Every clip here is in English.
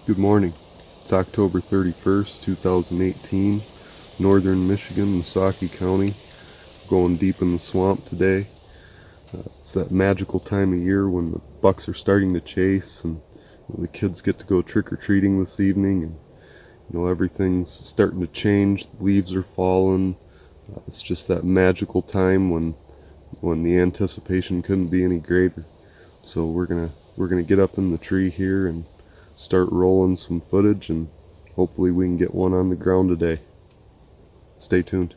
Good morning. It's October 31st, 2018, northern Michigan, Missaukee County. Going deep in the swamp today. It's that magical time of year when the bucks are starting to chase and the kids get to go trick-or-treating this evening, and everything's starting to change. The leaves are falling. It's just that magical time when the anticipation couldn't be any greater. So we're gonna get up in the tree here and start rolling some footage, and hopefully we can get one on the ground today. Stay tuned.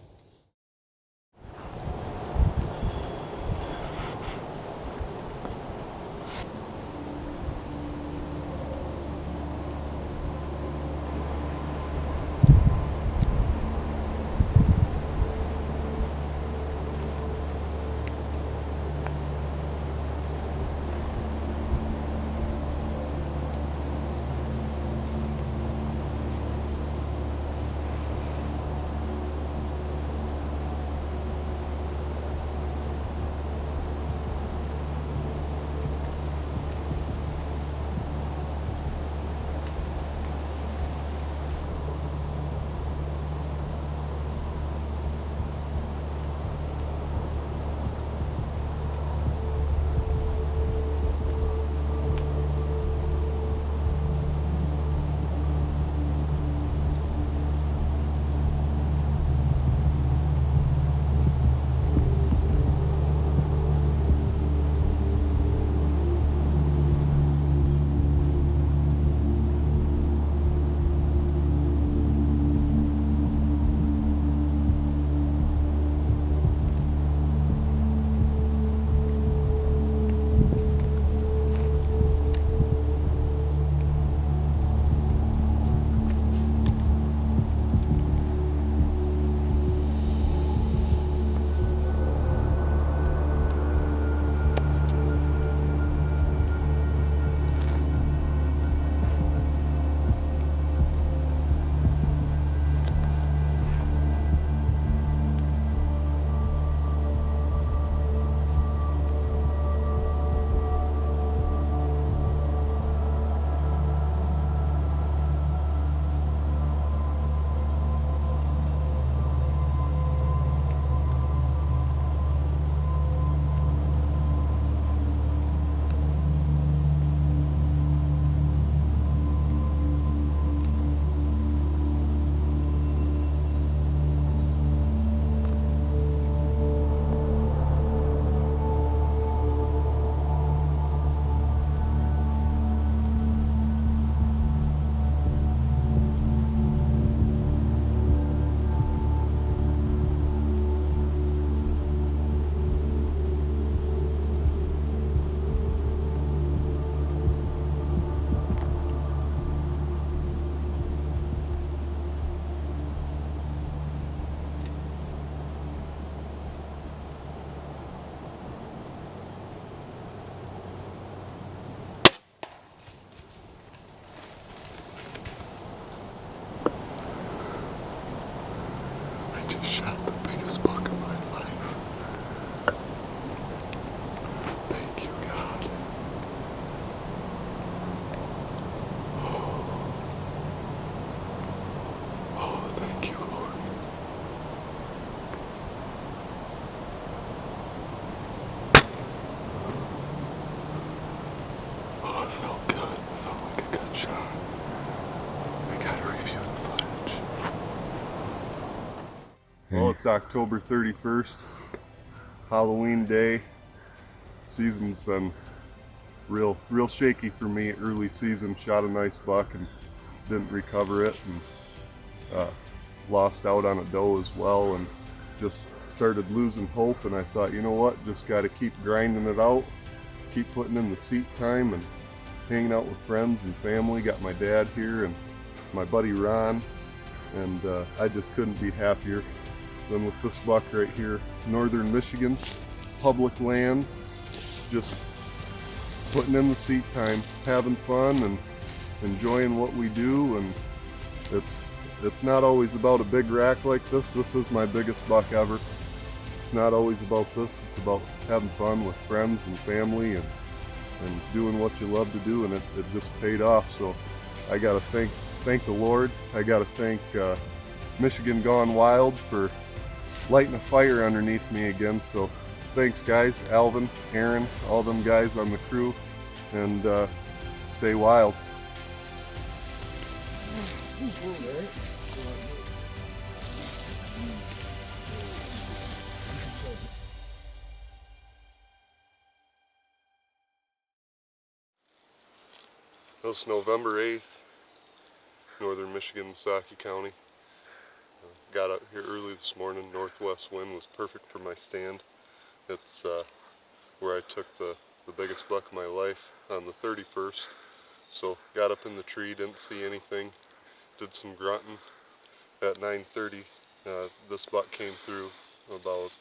I just shot the biggest buck of my life. Thank you, God. Oh, thank you, Lord. Oh, it felt good. It felt like a good shot. I gotta review the footage. Well, it's October 31st, Halloween day. Season's been real shaky for me early season. Shot a nice buck and didn't recover it, and lost out on a doe as well, and just started losing hope. And I thought, you know what, just got to keep grinding it out, keep putting in the seat time and hanging out with friends and family. Got my dad here and my buddy Ron, and I just couldn't be happier than with this buck right here. Northern Michigan, public land, just putting in the seat time, having fun and enjoying what we do. And it's not always about a big rack like this. This is my biggest buck ever. It's not always about this. It's about having fun with friends and family and doing what you love to do, and it just paid off. So I gotta thank the Lord. I gotta thank Michigan Gone Wild for lighting a fire underneath me again. So thanks guys, Alvin, Aaron, all them guys on the crew, and stay wild. It's November 8th, northern Michigan, Misaki County. Got out here early this morning. Northwest wind was perfect for my stand. It's where I took the biggest buck of my life on the 31st. So got up in the tree, didn't see anything, did some grunting. At 9:30, this buck came through about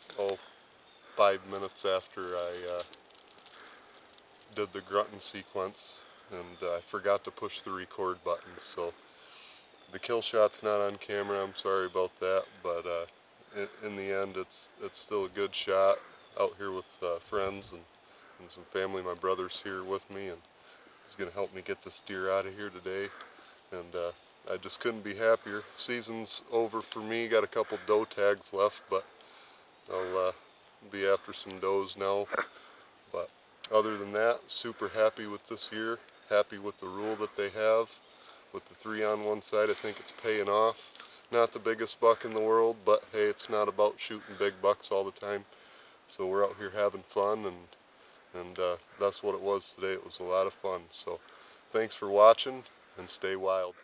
5 minutes after I did the grunting sequence, and I forgot to push the record button. So the kill shot's not on camera. I'm sorry about that, but in the end, it's still a good shot. Out here with friends and some family. My brother's here with me, and he's gonna help me get this deer out of here today. And I just couldn't be happier. Season's over for me. Got a couple doe tags left, but I'll be after some does now. But other than that, super happy with this year. Happy with the rule that they have. With the 3 on one side, I think it's paying off. Not the biggest buck in the world, but hey, it's not about shooting big bucks all the time. So we're out here having fun, and that's what it was today. It was a lot of fun. So thanks for watching, and stay wild.